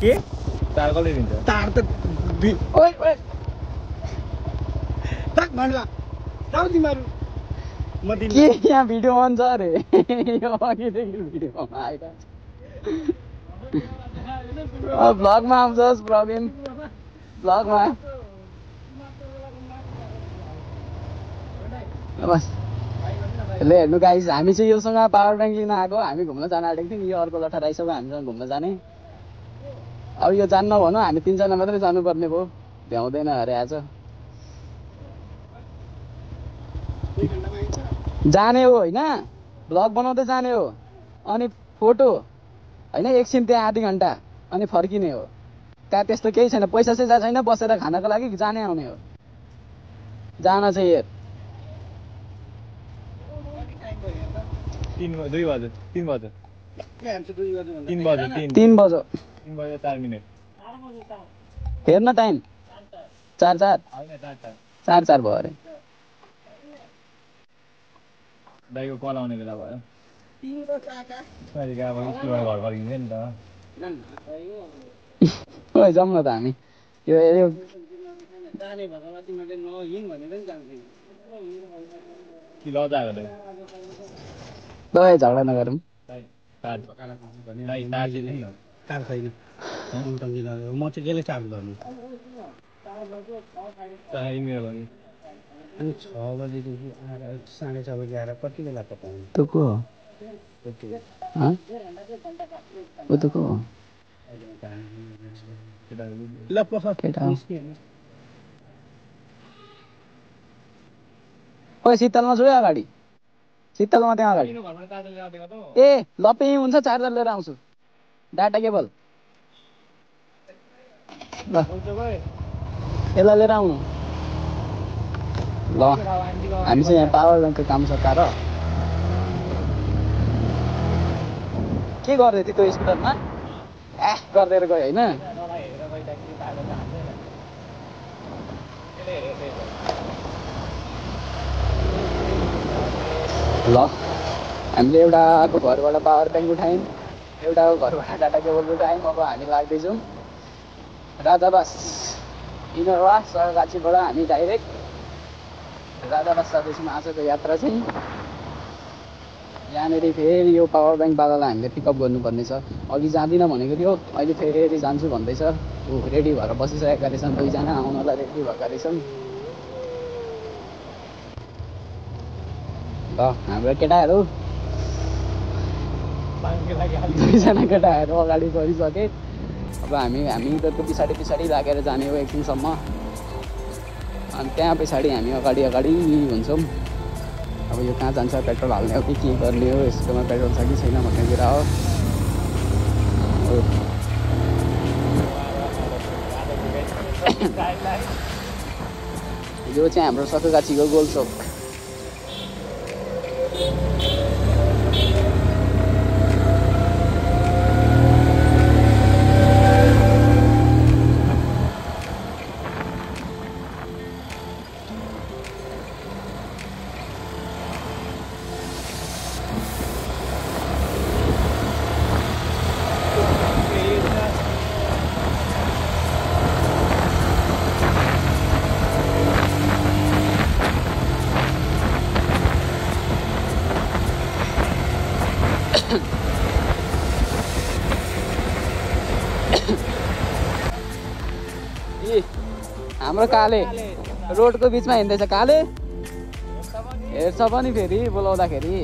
के तार कसले दिन्छ तार त ओइ ओइ तक भन्ला जाऊ तिमीहरु म के यहाँ भिडियो अन छ रे यो अघिदेखि भिडियोमा आइरहेको छ भ्लगमा आउँछस् प्रवीण भ्लगमा बस ल हेर्नु गाइस हामी चाहिँ योसँग पावर ब्याङ्क लिन आएको हामी घुम्न जान आँटेको थियौँ यो अर्को लठा राइसको हामीसँग घुम्न जाने अब यो जान्न भनौँ हामी 3 जना मात्रै जानुपर्ने भयो भ्याउँदैन अरे आज जाने हो होइन भ्लग बनाउँदै जाने हो अनि फोटो होइन एकछिन त्यहाँ आधी घन्टा अनि फर्किने हो त्यहाँ त्यस्तो केही छैन पैसा चाहिँ जा छैन बसेर खानको लागि जाने आउने हो जान चाहिँ हेर 3 बजे 3 बजे 4 मिनेट हेर्न टाइम 4 भयो अरे दाइको कल आउने बेला भयो अब स्कुलबाट घर फर्किन्छ नि त ओइ जाउँ न त हामी यो जाने भएर तिमीले नहिङ भनेर नि जान्थ्यौ कि लजा गरे ल झगडा नगरौँ तार छैन म चाहिँ केले चार्ज गर्नु अनि 6 बजेदेखि आएर 6:30 बजे आएर कति बेला पकाउनु त को हो ऊ त को हो ल पख केटा हो ओइ शीतलमा छु है अगाडि शीतलमा त्यहाँ अगाडि ए लपे यहीँ हुन्छ चार्जर लिएर आउँछु डाटा केबल ल यसलाई लिएर आउनु ल हामी चाहिँ यहाँ पावर ब्याङ्कको काम सकाएर के गर्दै थियो त्यो स्कुटरमा गर्दै गयो होइन ल हामीले एउटाको घरबाट पावर ब्याङ्क उठायौँ एउटाको घरबाट डाटा केबल उठायौँ अब हामी लाग्दैछौँ राजाबास इनोभा सरगाछीबाट हामी डाइरेक्ट राजाबास जाँदैछौँ आजको यात्रा चाहिँ यहाँनिर फेरि यो पावर ब्याङ्क बालालाई हामीले पिकअप गर्नुपर्ने छ अघि जाँदिनँ भनेको थियो अहिले फेरि जान्छु भन्दैछ ऊ रेडी भएर बसिसकेका रहेछन् 2 जना आउनलाई रेडी भएका रहेछन् ल हाम्रो केटाहरू 2 जना केटाहरू अगाडि गरिसके अब हामी यिनीहरूको पछाडि लागेर जाने हो एकछिनसम्म अनि त्यहाँ पछाडि हामी अगाडि हुन्छौँ अब यो कहाँ जान्छ पेट्रोल हाल्ने हो कि के गर्ने हो यसकोमा पेट्रोल छ कि छैन भन्ने कुरा हो यो चाहिँ हाम्रो सकुगाछीको गोलचोक हाम्रो काले रोडको बिचमा हिँड्दैछ काले हेर्छ पनि फेरि बोलाउँदाखेरि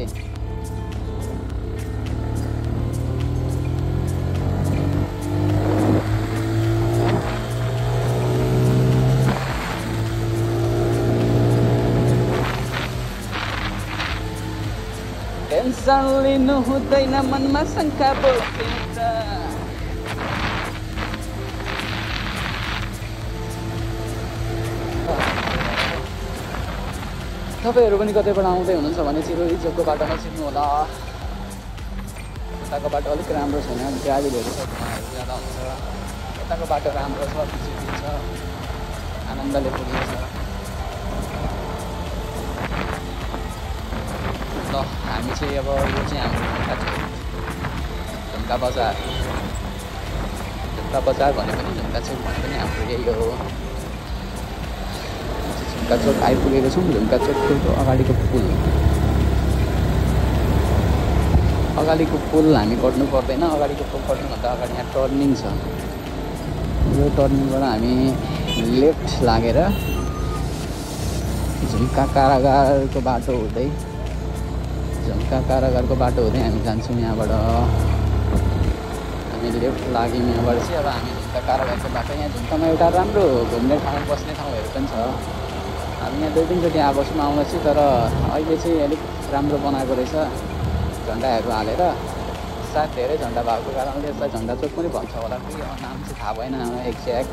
टेन्सन लिनु हुँदैन मनमा शङ्का बोकिन्छ तपाईँहरू पनि कतैबाट आउँदै हुनुहुन्छ भने चिरोचोकको बाटोमा छिर्नु होला यताको बाटो अलिक राम्रो छैन गाडीहरू छ ज्यादा हुन्छ यताको बाटो राम्रो छ छिर्छ आनन्दले पुगिन्छ ल हामी चाहिँ अब यो चाहिँ हाम्रो ढुङ्गा बजार झुम्का बजार भने पनि झुम्का चोक भने पनि हाम्रो यही हो। झुम्का चोक आइपुगेको छौँ। झुम्का चोकको अगाडिको पुल हामी कट्नु पर्दैन। अगाडिको पुल कट्नुभन्दा अगाडि यहाँ टर्निङ छ। यो टर्निङबाट हामी लेफ्ट लागेर झुम्का कारागारको बाटो हुँदै हामी जान्छौँ। यहाँबाट हामी लेफ्ट लाग्यौँ। यहाँबाट चाहिँ अब हामी झुम्का कारागारको बाटो, यहाँ झुम्कामा एउटा राम्रो घुम्ने ठाउँ बस्ने ठाउँहरू पनि छ। हामी यहाँ 2-3 चोटि आएको छौँ आउन चाहिँ, तर अहिले चाहिँ अलिक राम्रो बनाएको रहेछ झन्डाहरू हालेर। सायद धेरै झन्डा भएको कारणले यसलाई झन्डा चोक पनि भन्छ होला, कि नाम चाहिँ थाहा भएन एक्ज्याक्ट।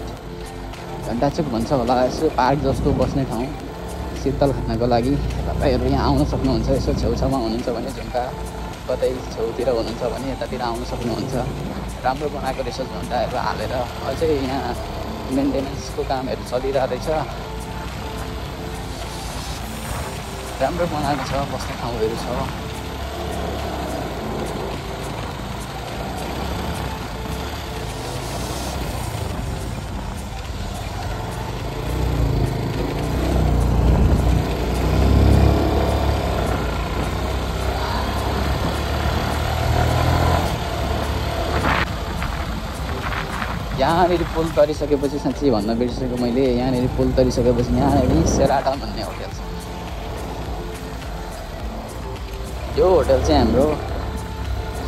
झन्डा चोक भन्छ होला। यसो पार्क जस्तो बस्ने ठाउँ शीतल खानको लागि तपाईँहरू यहाँ आउन सक्नुहुन्छ। यसो छेउछाउमा हुनुहुन्छ भने झुम्का कतै छेउतिर हुनुहुन्छ भने यतातिर आउन सक्नुहुन्छ। राम्रो बनाएको रहेछ झन्डाहरू हालेर। अझै यहाँ मेन्टेनेन्सको कामहरू चलिरहेको रहेछ। राम्रो बनाएको छ, बस्ने ठाउँहरू छ। यहाँनिर पुल तरिसकेपछि साँच्चै भन्न बिर्सेको मैले, यहाँनिर पुल तरिसकेपछि यहाँनिर सेराटन भन्ने होटल छ। यो होटल चाहिँ हाम्रो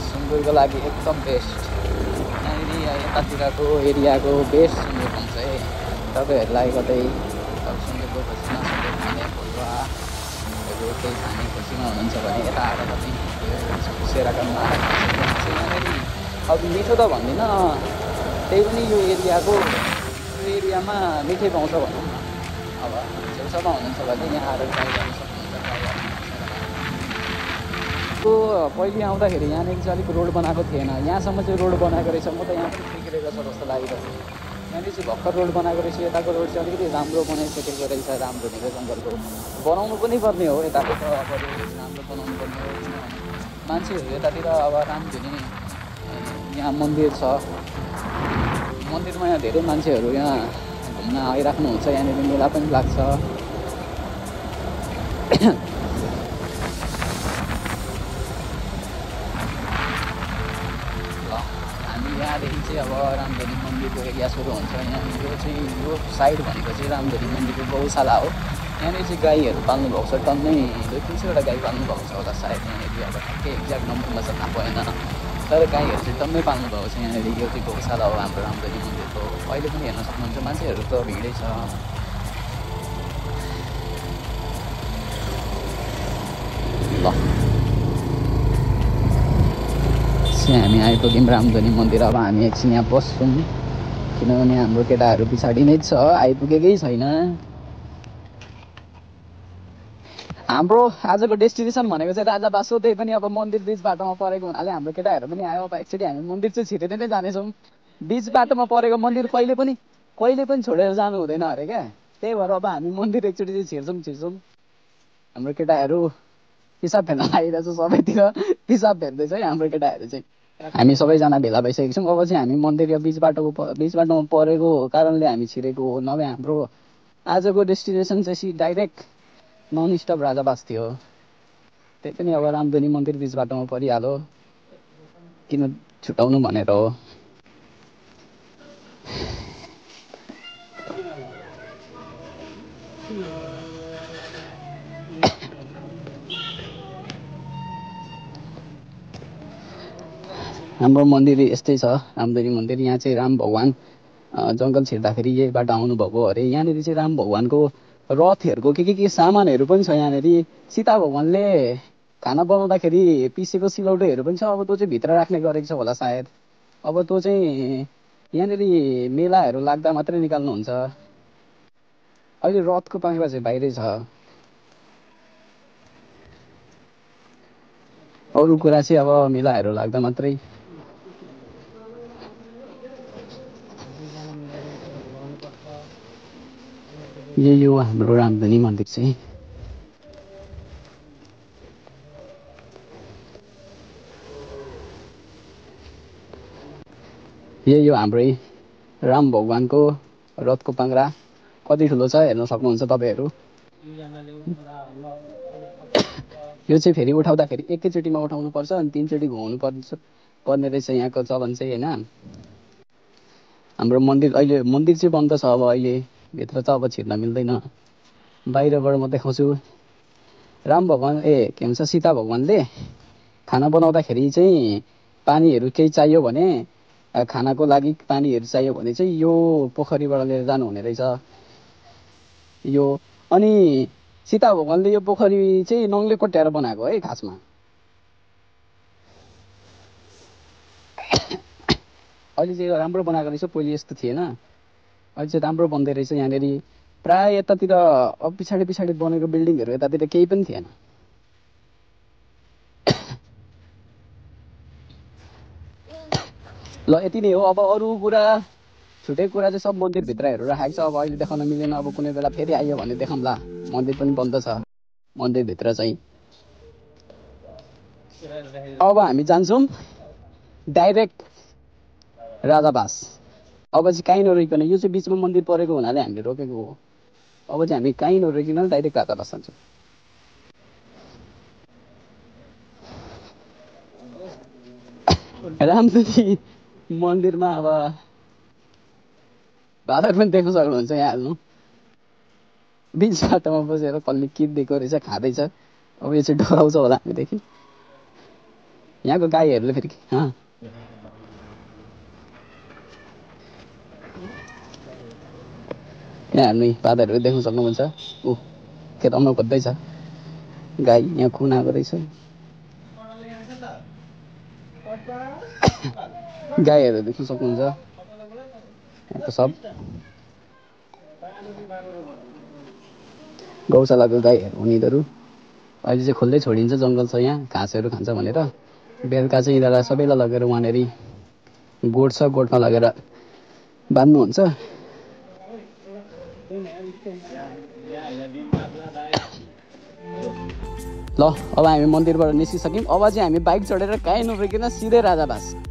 सुँगुरको लागि एकदम बेस्ट। यहाँनिर यतातिरको एरियाको बेस्ट सुँगुर पाउँछ है। तपाईँहरूलाई कतै सुँगुरको खोजीमा सुँगुर खाने फुलुवाहरू केही खाने खोजीमा हुनुहुन्छ भने यता आएर तपाईँ सेराटनमा आएर यहाँनिर अब मिठो त भन्दिनँ, त्यही पनि यो एरियामा मिठै पाउँछ भनौँ न। अब छेउछाउमा हुनुहुन्छ भने यहाँ आएर ट्राई गर्न सक्नुहुन्छ। पहिले आउँदाखेरि यहाँनिर चाहिँ अलिक रोड बनाएको थिएन, यहाँसम्म चाहिँ रोड बनाएको रहेछ। म त यहाँ पनि बिग्रेको छ जस्तो लागिरहेछ। यहाँनिर चाहिँ भर्खर रोड बनाएको रहेछ। यताको रोड चाहिँ अलिकति राम्रो बनाइसकेको रहेछ। राम्रो भनेको जङ्गलको बनाउनु पनि पर्ने हो। यताको त अब राम्रो बनाउनु पर्ने हो। मान्छेहरू यतातिर अब रामधुनी यहाँ मन्दिर छ। मन्दिरमा यहाँ धेरै मान्छेहरू यहाँ घुम्न आइराख्नुहुन्छ। यहाँनिर मेला पनि लाग्छ। हामी यहाँदेखि चाहिँ अब रामधुनी मन्दिरको एरिया सुरु हुन्छ। यहाँनिर यो साइड भनेको चाहिँ रामधुनी मन्दिरको गौशाला हो। यहाँनिर चाहिँ गाईहरू पाल्नु भएको छ। टन्नै 200-300वटा गाई पाल्नु भएको छ होला सायद। यहाँनिर अब ठ्याक्कै एक्ज्याक्ट नम्बरमा चाहिँ थाहा भएन, तर गाईहरू चाहिँ टन्नै पाल्नु भएको छ। यहाँनिर यो चाहिँ गौशाला हो हाम्रो रामधुनी मन्दिरको। अहिले पनि हेर्न सक्नुहुन्छ, मान्छेहरू त भिडै छ। ल हामी आइपुग्यौँ रामधुनी मन्दिर। अब हामी एकछिन यहाँ बस्छौँ, किनभने हाम्रो केटाहरू पछाडि नै छ, आइपुगेकै छैन। हाम्रो आजको डेस्टिनेसन भनेको चाहिँ राजा बासो, त्यही पनि अब मन्दिर बिच बाटोमा परेको हुनाले हाम्रो केटाहरू पनि आयो। अब एकचोटि हामी मन्दिर चाहिँ छिरेर नै जानेछौँ। बिच बाटोमा परेको मन्दिर कहिले पनि छोडेर जानु हुँदैन अरे क्या। त्यही भएर अब हामी मन्दिर एकचोटि चाहिँ छिर्छौँ। हाम्रो केटाहरू पिसाब फेर्न आइरहेछ, सबैतिर पिसाब फेर्दैछ है हाम्रो केटाहरू चाहिँ। हामी सबैजना भेला भइसकेको छौँ। अब चाहिँ हामी मन्दिर बिच बाटोमा परेको कारणले हामी छिरेको हो। नभए हाम्रो आजको डेस्टिनेसन चाहिँ डाइरेक्ट नन स्टप राजाबास थियो। त्यही पनि अब रामधुनी मन्दिर बिच बाटोमा परिहाल्यो, किन छुटाउनु भनेर हो। हाम्रो मन्दिर यस्तै छ, रामधुनी मन्दिर। यहाँ चाहिँ राम भगवान् जङ्गल छिर्दाखेरि यही बाटो आउनुभएको अरे। यहाँनिर चाहिँ राम भगवान्को रथहरूको के सामानहरू पनि छ। यहाँनिर सीता भगवान्ले खाना बनाउँदाखेरि पिसेको सिलौटोहरू पनि छ। अब त्यो चाहिँ भित्र राख्ने गरेको छ होला सायद। अब त्यो चाहिँ यहाँनिर मेलाहरू लाग्दा मात्रै निकाल्नुहुन्छ। अहिले रथको पाखा चाहिँ बाहिरै छ। अरू कुरा चाहिँ अब मेलाहरू लाग्दा मात्रै। यही हो हाम्रो रामधुनी मन्दिर चाहिँ। यही हो हाम्रै राम भगवानको रथको पाङ्ग्रा कति ठुलो छ हेर्न सक्नुहुन्छ तपाईँहरू। यो चाहिँ फेरि उठाउँदाखेरि एकैचोटिमा उठाउनु पर्छ अनि 3 चोटि घुमाउनु पर्ने रहेछ यहाँको चलन चाहिँ होइन। हाम्रो मन्दिर अहिले मन्दिर चाहिँ बन्द छ अब अहिले भित्र त अब छिर्न मिल्दैन। बाहिरबाट म देखाउँछु। राम भगवान के भन्छ सीता भगवानले खाना बनाउँदाखेरि चाहिँ पानीहरू केही चाहियो भने खानाको लागि पानीहरू चाहियो भने चाहिँ यो पोखरीबाट लिएर जानुहुने रहेछ यो। अनि सीता भगवानले यो पोखरी चाहिँ नङले कोट्याएर बनाएको है खासमा। अहिले चाहिँ राम्रो बनाएको रहेछ, पहिले यस्तो थिएन। अहिले चाहिँ राम्रो बन्दै रहेछ यहाँनिर। प्राय यतातिर अब पछाडि पछाडि बनेको बिल्डिङहरू यतातिर केही पनि थिएन। ल यति नै हो। अब अरू कुरा छुटेको कुरा चाहिँ सब मन्दिरभित्र हेरेर राखेको छ। अब अहिले देखाउन मिलेन, अब कुनै बेला फेरि आयो भने देखाउँला। मन्दिर पनि बन्द छ मन्दिरभित्र चाहिँ। अब हामी जान्छौँ डाइरेक्ट राजाबास। अब चाहिँ काहीँ नरोकिकन, यो चाहिँ बिचमा मन्दिर परेको हुनाले हामीले रोकेको हो। अब चाहिँ हामी काहीँ नरोकिकन डाइरेक्ट राजाबास जान्छौँ। रामदुती मन्दिरमा अब भादर पनि देख्न सक्नुहुन्छ यहाँ हेर्नु। बिच बाटोमा बसेर कसले किनिदिएको रहेछ खाँदैछ। अब यो चाहिँ डराउँछ होला हामीदेखि। यहाँको गाईहरूले फेरि यहाँ हेर्नु भादरहरू देख्न सक्नुहुन्छ। ऊ खेताउन खोज्दैछ गाई, यहाँ खुन आएको रहेछ। गाईहरू देख्न सक्नुहुन्छ यहाँको सब गौशालाको गाईहरू हुन् यिनीहरू। अहिले चाहिँ खुल्लै छोडिन्छ, जङ्गल छ यहाँ, घाँसहरू खान्छ भनेर। बेलुका चाहिँ यिनीहरूलाई सबैलाई लगेर वहाँनिर गोठ छ, गोठमा लगेर बाँध्नुहुन्छ। ल अब हामी मन्दिरबाट निस्किसक्यौँ। अब चाहिँ हामी बाइक चढेर काहीँ नरोकिकन सिधै राजाबास।